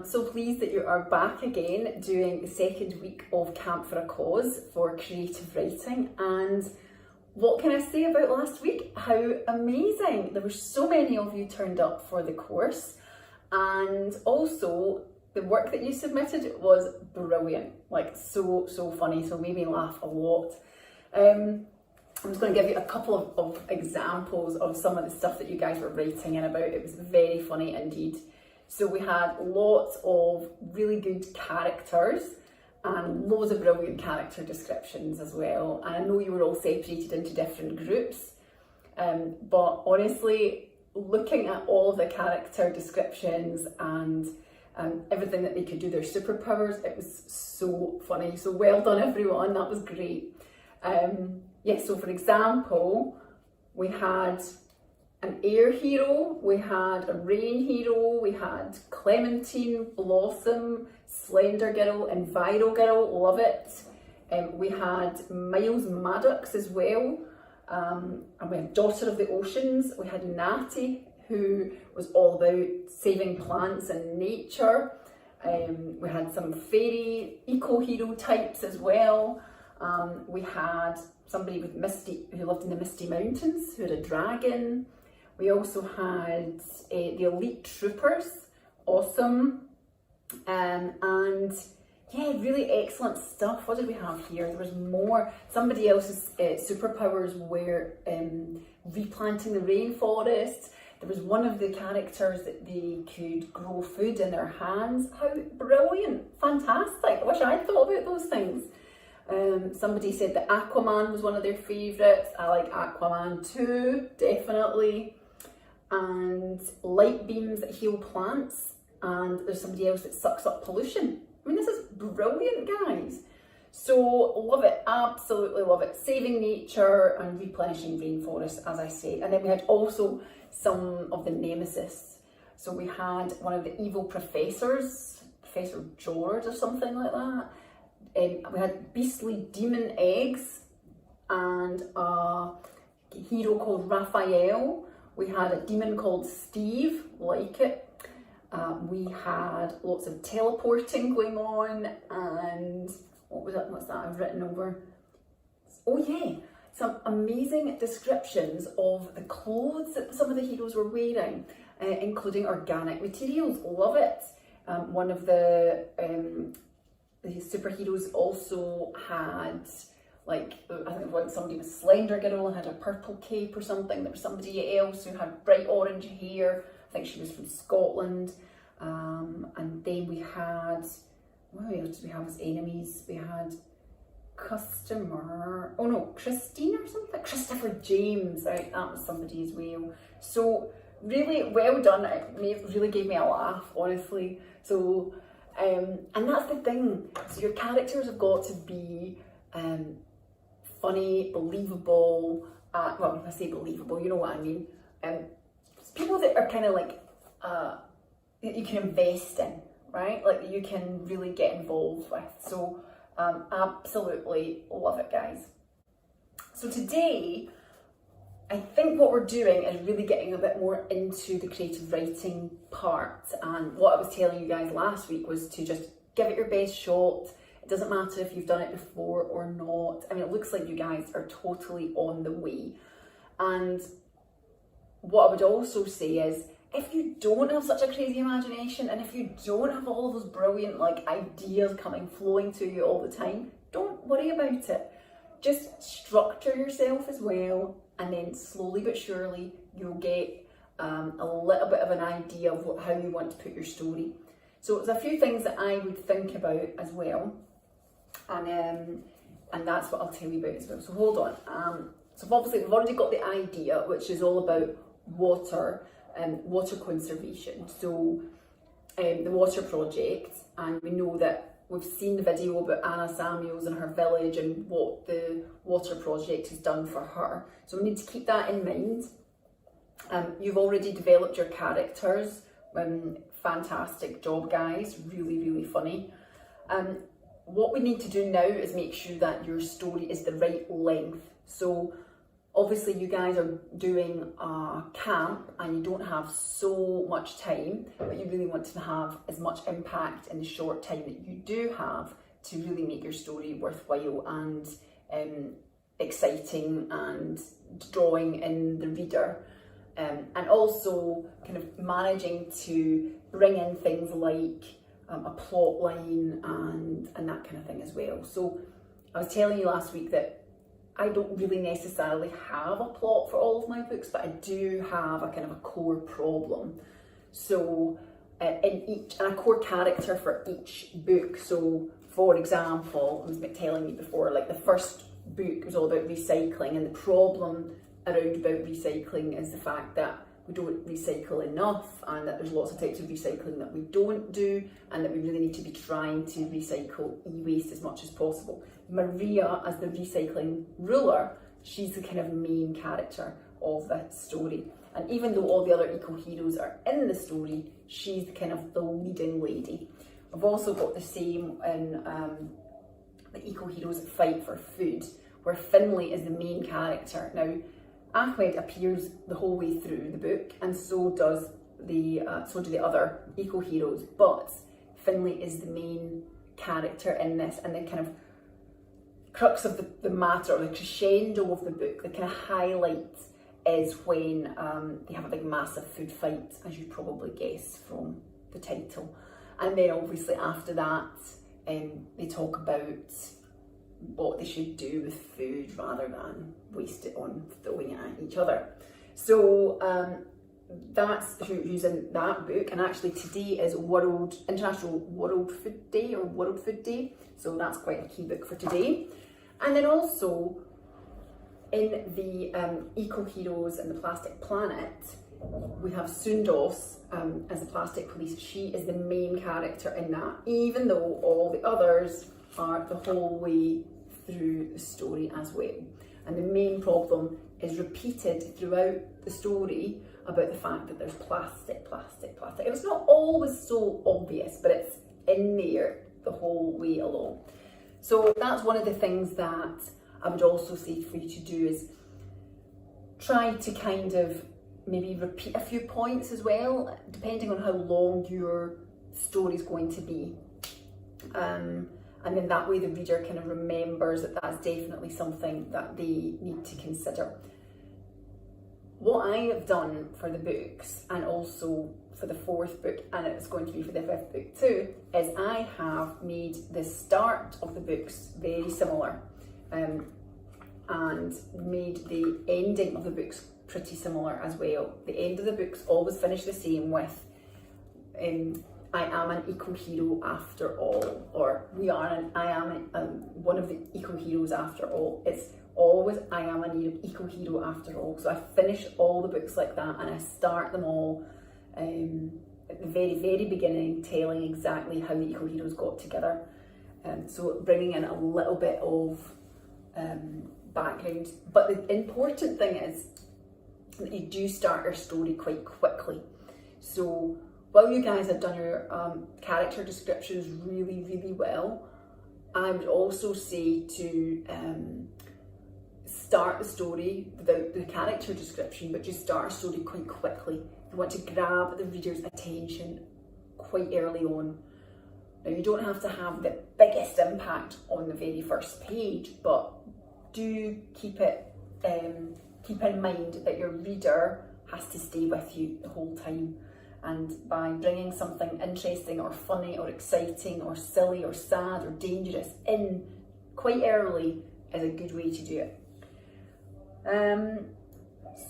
I'm so pleased that you are back again doing the second week of Camp for a Cause for creative writing. And what can I say about last week? How amazing! There were so many of you turned up for the course, and also the work that you submitted was brilliant, like so funny, so made me laugh a lot. I'm just going to give you a couple of examples of some of the stuff that you guys were writing in about. It was very funny indeed. So we had lots of really good characters and loads of brilliant character descriptions as well. And I know you were all separated into different groups, but honestly, looking at all the character descriptions and everything that they could do, their superpowers, it was so funny. So well done everyone, that was great. Yes, so for example, we had an air hero, we had a rain hero, we had Clementine, Blossom, Slender Girl, Enviro Girl, love it. We had Miles Maddox as well, and we had Daughter of the Oceans, we had Natty, who was all about saving plants and nature. We had some fairy eco-hero types as well. We had somebody with who lived in the Misty Mountains, who had a dragon. We also had the Elite Troopers, awesome. And yeah, really excellent stuff. What did we have here? There was more. Somebody else's superpowers were replanting the rainforest. There was one of the characters that they could grow food in their hands. How brilliant, fantastic. I wish I'd thought about those things. Somebody said that Aquaman was one of their favourites. I like Aquaman too, definitely. And light beams that heal plants. And there's somebody else that sucks up pollution. I mean, this is brilliant, guys. So love it, absolutely love it. Saving nature and replenishing rainforests, as I said. And then we had also some of the nemesis. So we had one of the evil professors, Professor George or something like that. We had beastly demon eggs and a hero called Raphael. We had a demon called Steve, like it. We had lots of teleporting going on, and what's that I've written over? Oh yeah, some amazing descriptions of the clothes that some of the heroes were wearing, including organic materials. Love it. One of the superheroes also had, like, I think somebody was Slender Girl and had a purple cape or something. There was somebody else who had bright orange hair. I think she was from Scotland. And then we had, what else did we have as enemies? We had Christine or something. Christopher James, right? That was somebody as well. So really well done. It really gave me a laugh, honestly. So, and that's the thing. So your characters have got to be funny, believable. Well, when I say believable, you know what I mean. People that are kind of like that you can invest in, right? Like you can really get involved with. So absolutely love it, guys. So today, I think what we're doing is really getting a bit more into the creative writing part. And what I was telling you guys last week was to just give it your best shot. It doesn't matter if you've done it before or not. I mean, it looks like you guys are totally on the way. And what I would also say is, if you don't have such a crazy imagination, and if you don't have all of those brilliant like ideas flowing to you all the time, don't worry about it. Just structure yourself as well, and then slowly but surely you'll get a little bit of an idea of how you want to put your story. So there's a few things that I would think about as well, and that's what I'll tell you about as well. So hold on. So obviously we've already got the idea, which is all about water and water conservation. So the water project, and we know that we've seen the video about Anna Samuels and her village and what the water project has done for her. So we need to keep that in mind. You've already developed your characters. Fantastic job, guys. Really, really funny. What we need to do now is make sure that your story is the right length. So obviously you guys are doing a camp and you don't have so much time, but you really want to have as much impact in the short time that you do have to really make your story worthwhile and exciting and drawing in the reader. And also kind of managing to bring in things like a plot line and that kind of thing as well. So I was telling you last week that I don't really necessarily have a plot for all of my books, but I do have a kind of a core problem. So and a core character for each book. So for example, I was telling you before, like the first book was all about recycling, and the problem around about recycling is the fact that we don't recycle enough, and that there's lots of types of recycling that we don't do, and that we really need to be trying to recycle e-waste as much as possible. Maria, as the recycling ruler, she's the kind of main character of that story. And even though all the other eco-heroes are in the story, she's the kind of the leading lady. I've also got the same in the eco-heroes Fight for Food, where Finlay is the main character. Now, Ahmed appears the whole way through the book, and so do the other eco-heroes, but Finlay is the main character in this, and the kind of crux of the matter, or the crescendo of the book, the kind of highlight is when they have a big massive food fight, as you probably guess from the title. And then obviously after that, they talk about what they should do with food rather than waste it on throwing it at each other. So that's who's in that book. And actually today is International World Food Day, or World Food Day. So that's quite a key book for today. And then also in the eco-heroes and the Plastic Planet, we have Sundos as the plastic police. She is the main character in that, even though all the others are the whole way through the story as well. And the main problem is repeated throughout the story about the fact that there's plastic. It's not always so obvious, but it's in there the whole way along. So that's one of the things that I would also say for you to do, is try to kind of maybe repeat a few points as well, depending on how long your story is going to be. And then that way the reader kind of remembers that that's definitely something that they need to consider. What I have done for the books, and also for the fourth book, and it's going to be for the fifth book too, is I have made the start of the books very similar, and made the ending of the books pretty similar as well. The end of the books always finish the same with I am an eco-hero after all, or I am one of the eco-heroes after all. It's always I am an eco-hero after all. So I finish all the books like that, and I start them all at the very, very beginning, telling exactly how the eco-heroes got together. So bringing in a little bit of background. But the important thing is that you do start your story quite quickly. So while you guys have done your character descriptions really, really well, I would also say to start the story without the character description, but just start a story quite quickly. You want to grab the reader's attention quite early on. Now, you don't have to have the biggest impact on the very first page, but do keep in mind that your reader has to stay with you the whole time. And by bringing something interesting or funny or exciting or silly or sad or dangerous in quite early is a good way to do it.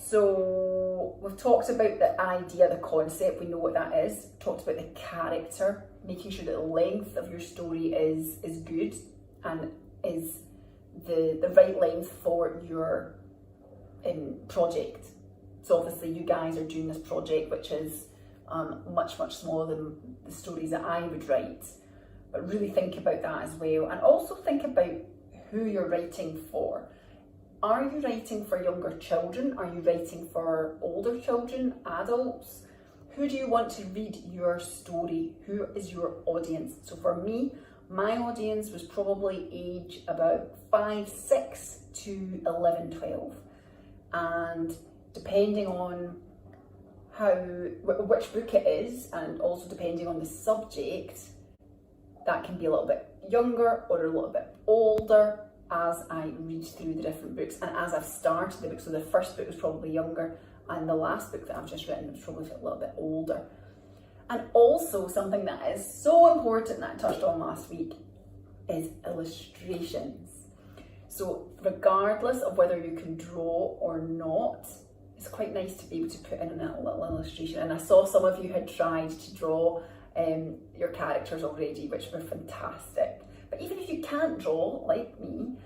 So we've talked about the idea, the concept, we know what that is. Talked about the character, making sure that the length of your story is good and is the right length for your project. So obviously you guys are doing this project, which is much smaller than the stories that I would write, but really think about that as well. And also think about who you're writing for. Are you writing for younger children? Are you writing for older children, adults? Who do you want to read your story? Who is your audience? So for me, my audience was probably age about 5, 6 to 11, 12. and depending on which book it is, and also depending on the subject, that can be a little bit younger or a little bit older as I read through the different books and as I've started the book. So the first book was probably younger, and the last book that I've just written was probably a little bit older. And also something that is so important that I touched on last week is illustrations. So regardless of whether you can draw or not, it's quite nice to be able to put in a little illustration. And I saw some of you had tried to draw your characters already, which were fantastic. But even if you can't draw, like me,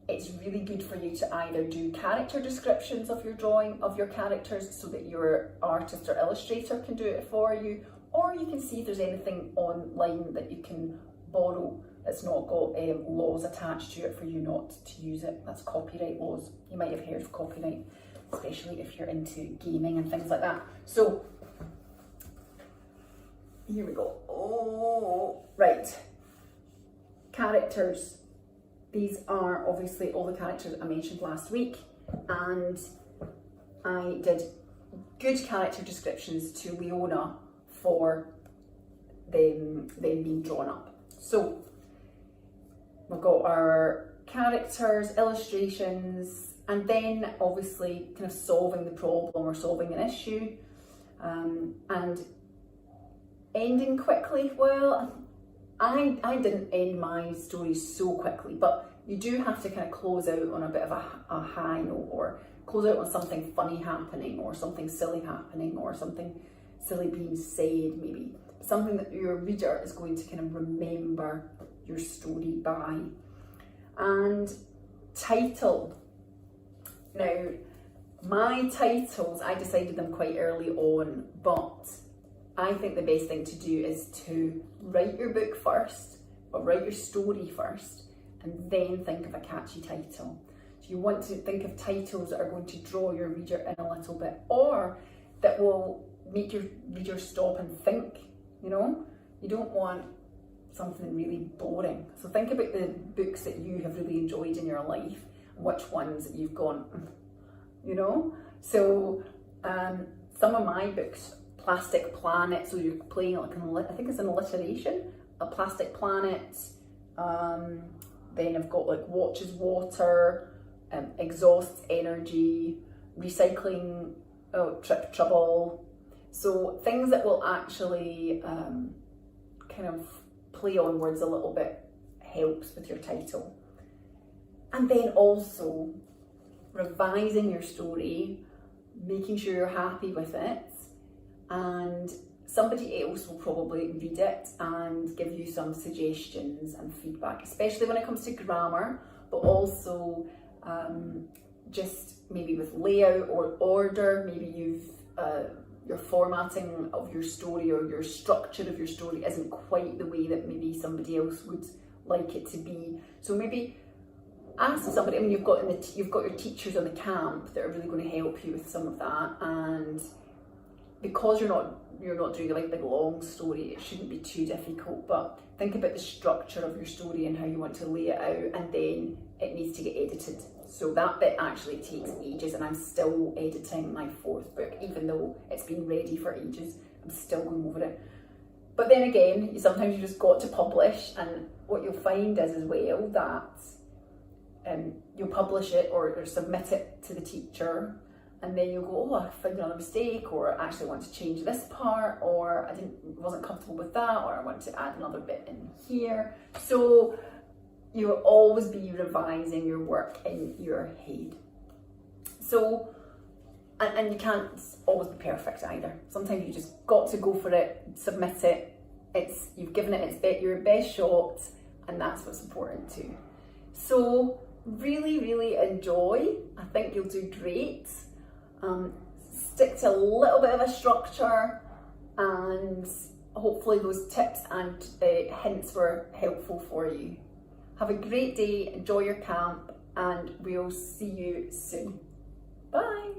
it's really good for you to either do character descriptions of your drawing of your characters so that your artist or illustrator can do it for you, or you can see if there's anything online that you can borrow that's not got laws attached to it for you not to use it. That's copyright laws. You might have heard of copyright, especially if you're into gaming and things like that. So here we go. Oh, right. Characters. These are obviously all the characters I mentioned last week, and I did good character descriptions to Leona for them being drawn up. So we've got our characters, illustrations, and then obviously kind of solving the problem or solving an issue, and ending quickly. Well, I didn't end my story so quickly, but you do have to kind of close out on a bit of a high note, or close out on something funny happening, or something silly happening, or something silly being said, maybe. Something that your reader is going to kind of remember your story by. And title. Now, my titles, I decided them quite early on, but I think the best thing to do is to write your book first, or write your story first, and then think of a catchy title. So you want to think of titles that are going to draw your reader in a little bit, or that will make your reader stop and think, you know? You don't want something really boring. So think about the books that you have really enjoyed in your life, and which ones that you've gone, you know? So some of my books, Plastic Planet, so you're playing like I think it's an alliteration, a Plastic Planet. Then I've got like Watches Water, Exhausts Energy, Recycling, Trip Trouble. So things that will actually kind of play on words a little bit helps with your title. And then also revising your story, making sure you're happy with it, and somebody else will probably read it and give you some suggestions and feedback, especially when it comes to grammar, but also just maybe with layout or order. Maybe your formatting of your story or your structure of your story isn't quite the way that maybe somebody else would like it to be. So maybe ask somebody. I mean, you've got your teachers on the camp that are really going to help you with some of that, and because you're not doing a big long story, it shouldn't be too difficult. But think about the structure of your story and how you want to lay it out, and then it needs to get edited. So that bit actually takes ages, and I'm still editing my 4th book, even though it's been ready for ages. I'm still going over it. But then again, sometimes you just got to publish, and what you'll find is as well that you'll publish it or submit it to the teacher, and then you'll go, oh, I found another mistake, or I actually want to change this part, or I wasn't comfortable with that, or I want to add another bit in here. So you will always be revising your work in your head. So, and you can't always be perfect either. Sometimes you just got to go for it, submit it. You've given it your best shot, and that's what's important too. So really, really enjoy. I think you'll do great. Stick to a little bit of a structure, and hopefully those tips and hints were helpful for you. Have a great day, enjoy your camp, and we'll see you soon. Bye!